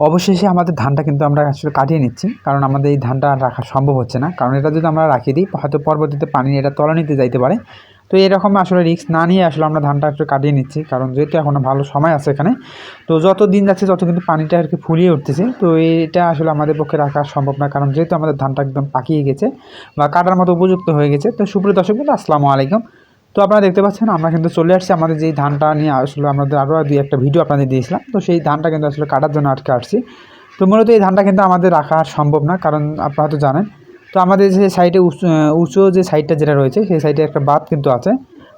অবশেষে আমাদের ধানটা কিন্তু আমরা আসলে কাটিয়ে নিচ্ছি, কারণ আমাদের এই ধানটা রাখা সম্ভব হচ্ছে না। কারণ এটা যদি আমরা রাখিয়ে দিই, হয়তো পরবর্তীতে পানি এটা তলানিতে যাইতে পারে। তো এরকম আসলে রিস্ক না নিয়ে আসলে আমরা ধানটা একটু কাটিয়ে নিচ্ছি, কারণ যেহেতু এখনও ভালো সময় আছে এখানে। তো যত দিন যাচ্ছে তত কিন্তু পানিটা আর কি ফুলিয়ে উঠতেছে। তো এটা আসলে আমাদের পক্ষে রাখা সম্ভব না, কারণ যেহেতু আমাদের ধানটা একদম পাকিয়ে গেছে বা কাটার মতো উপযুক্ত হয়ে গেছে। তো সুপ্রিয় দর্শক বন্ধু, আসসালামু আলাইকুম। তো আপনারা দেখতে পাচ্ছেন আমরা কিন্তু চলে আসছি আমাদের যেই ধানটা নিয়ে আসলে আমাদের আরও দুই একটা ভিডিও আপনাদের দিয়েছিলাম। তো সেই ধানটা কিন্তু আসলে কাটার জন্য আটকে আসছি। তো মূলত এই ধানটা কিন্তু আমাদের রাখা সম্ভব না, কারণ আপনারা তো জানেন। তো আমাদের যে সাইডে উঁচু যে সাইডটা যেটা রয়েছে, সেই সাইডে একটা বাঁধ কিন্তু আছে।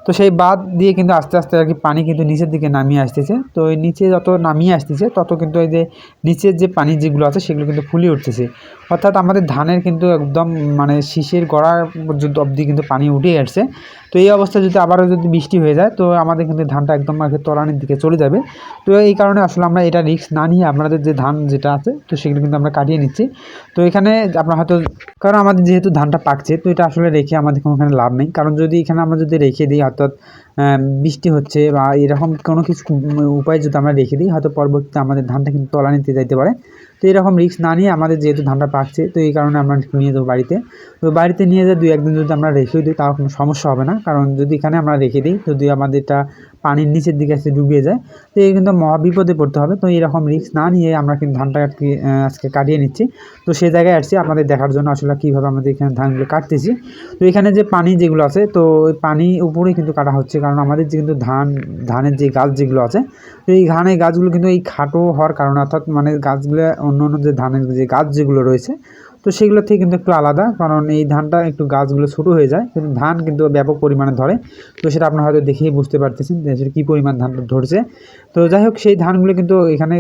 তো সেই বাঁধ দিয়ে কিন্তু আস্তে আস্তে আর কি পানি কিন্তু নিচের দিকে নামিয়ে আসতেছে। তো এই নিচে যত নামিয়ে আসতেছে তত কিন্তু এই যে নিচের যে পানি যেগুলো আছে সেগুলো কিন্তু ফুলিয়ে উঠতেছে। অর্থাৎ আমাদের ধানের কিন্তু একদম মানে শীষের গোড়া পর্যন্ত অবধি কিন্তু পানি উঠে আসছে। তো এই অবস্থায় যদি আবারও যদি বৃষ্টি হয়ে যায়, তো আমাদের কিন্তু ধানটা একদম আর কি তলানির দিকে চলে যাবে। তো এই কারণে আসলে আমরা এটা রিস্ক না নিয়ে আপনাদের যে ধান যেটা আছে তো সেগুলো কিন্তু আমরা কাটিয়ে নিচ্ছি। তো এখানে আপনার হয়তো, কারণ আমাদের যেহেতু ধানটা পাকছে, তো এটা আসলে রেখে আমাদের কোনোখানে লাভ নেই। কারণ যদি এখানে আমরা যদি রেখে দিই, অর্থাৎ বৃষ্টি হচ্ছে বা এরকম কোনো কিছু উপায় যদি আমরা রেখে দিই, হয়তো পরবর্তীতে আমাদের ধানটা কিন্তু তলানিতে যাইতে পারে। তো এরকম রিস্ক না নিয়ে আমাদের যেহেতু ধানটা পাকছে, তো এই কারণে আমরা নিয়ে যাবো বাড়িতে। তো বাড়িতে নিয়ে যা 2-1 দিন যদি আমরা রেখেও দিই, তাও কোনো সমস্যা হবে না। কারণ যদি এখানে আমরা রেখে দিই, যদি আমাদের এটা পানির নিচের দিকে এসে ডুবিয়ে যায়, তো এই কিন্তু মহা বিপদে পড়তে হবে। তো এরকম রিস্ক না নিয়ে আমরা কিন্তু ধানটা আর কি আজকে কাটিয়ে নিচ্ছি। তো সেই জায়গায় আসছি আপনাদের দেখার জন্য আসলে কীভাবে আমাদের এখানে ধানগুলো কাটতেছি। তো এখানে যে পানি যেগুলো আছে, তো ওই পানি উপরেই কিন্তু কাটা হচ্ছে, কারণ আমাদের যে কিন্তু ধানের যে গাছ যেগুলো আছে, তো এই ধানের গাছগুলো কিন্তু এই খাটো হওয়ার কারণে, অর্থাৎ মানে গাছগুলো অন্য অন্য যে ধানের যে গাছ যেগুলো রয়েছে, তো সেগুলো থেকে কিন্তু একটু আলাদা। কারণ এই ধানটা একটু গাছগুলো ছোটো হয়ে যায়, কিন্তু ধান কিন্তু ব্যাপক পরিমাণে ধরে। তো সেটা আপনারা হয়তো দেখেই বুঝতে পারতেছেন যে আসলে কী পরিমাণ ধান ধরছে। তো যাই হোক, সেই ধানগুলো কিন্তু এখানে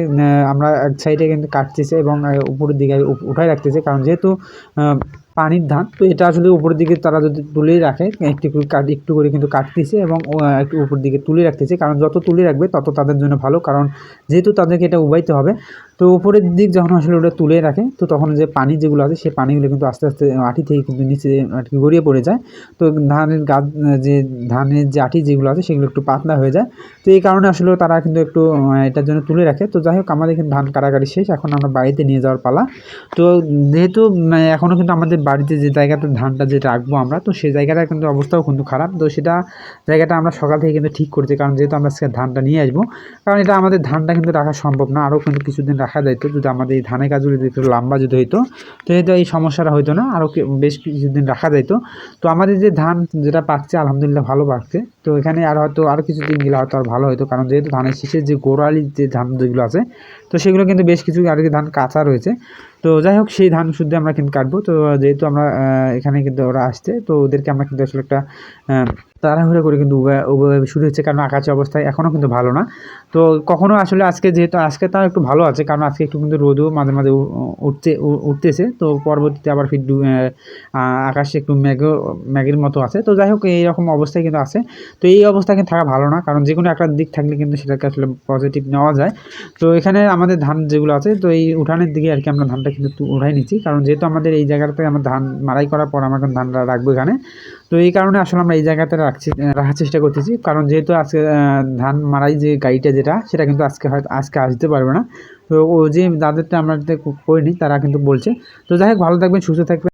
আমরা এক সাইডে কিন্তু কাটতেছে এবং উপরের দিকে উঠায় রাখতেছে, কারণ যেহেতু পানির ধান, তো এটা আসলে উপরের দিকে তারা যদি তুলেই রাখে, একটু করে কিন্তু কাটতেছে এবং একটু উপর দিকে তুলে রাখতেছে। কারণ যত তুলে রাখবে তত তাদের জন্য ভালো, কারণ যেহেতু তাদেরকে এটা উবাইতে হবে। তো উপরের দিক যখন আসলে ওটা তুলে রাখে, তো তখন যে পানি যেগুলো আছে সেই পানিগুলো কিন্তু আস্তে আস্তে আঁটি থেকে কিন্তু নিচে আর কি গড়িয়ে পড়ে যায়। তো ধানের গাছ, যে ধানের যে আঁটি যেগুলো আছে সেগুলো একটু পাতলা হয়ে যায়। তো এই কারণে আসলে তারা কিন্তু একটু এটার জন্য তুলে রাখে। তো যাই হোক, আমাদের কিন্তু ধান কাটাকাটি শেষ, এখন আমরা বাড়িতে নিয়ে যাওয়ার পালা। তো যেহেতু এখনও কিন্তু আমাদের বাড়িতে যে জায়গাতে ধানটা যেটা রাখবো আমরা, তো সেই জায়গাটা কিন্তু অবস্থাও কিন্তু খারাপ। তো সেটা জায়গাটা আমরা সকাল থেকে কিন্তু ঠিক করছি, কারণ যেহেতু আমরা আজকে ধানটা নিয়ে আসবো। কারণ এটা আমাদের ধানটা কিন্তু রাখা সম্ভব না, আরও কিন্তু কিছুদিন রাখা যাইতো যদি আমাদের এই ধানের গাছগুলো যদি একটু লম্বা যদি হইতো, তো হয়তো এই সমস্যাটা হইতো না, আরও বেশ কিছুদিন রাখা যাইতো। তো আমাদের যে ধান যেটা পাকছে আলহামদুলিল্লাহ ভালো পাকছে। তো এখানে আর হয়তো আরও কিছুদিন গেলে হয়তো আর ভালো হতো, কারণ যেহেতু ধানের শীষের যে গোড়ালি যে ধান যেগুলো আছে, তো সেগুলো কিন্তু বেশ কিছু আর কি ধান কাঁচা রয়েছে। তো যাই হোক, সেই ধান শুদ্ধ আমরা কিন্তু কাটবো। তো যেহেতু আমরা এখানে কিন্তু ওরা আসছে, তো ওদেরকে আমরা কিন্তু আসলে একটা তাড়াহুড়ো করে কিন্তু উভয় শুরু হচ্ছে, কারণ আকাশের অবস্থায় এখনও কিন্তু ভালো না। তো কখনো আসলে আজকে যেহেতু আজকে তাও একটু ভালো আছে, কারণ আজকে একটু কিন্তু রোদও মাঝে মাঝে উঠতেছে। তো পরবর্তীতে আবার ফির আকাশে একটু মেঘের মতো আছে। তো যাই হোক, এইরকম অবস্থায় কিন্তু আছে। তো এই অবস্থায় কিন্তু থাকা ভালো না, কারণ যে কোনো একটা দিক থাকলে কিন্তু সেটাকে আসলে পজিটিভ নেওয়া যায়। তো এখানে আমাদের ধান যেগুলো আছে, তো এই উঠানের দিকে আর কি আমরা ধানটা কিন্তু উঠাই নিচ্ছি, কারণ যেহেতু আমাদের এই জায়গাটাতে আমরা ধান মাড়াই করার পর আমরা ধানটা রাখবো এখানে। তো এই কারণে আসলে আমরা এই জায়গাতে রাখার চেষ্টা করতেছি, কারণ যেহেতু আজকে ধান মাড়াই যে গাড়িটা যেটা, সেটা কিন্তু আজকে আসতে পারবে না। তো ও যে যাদেরটা আমরা করিনি তারা কিন্তু বলছে। তো যাই হোক, ভালো থাকবেন, সুস্থ থাকবেন।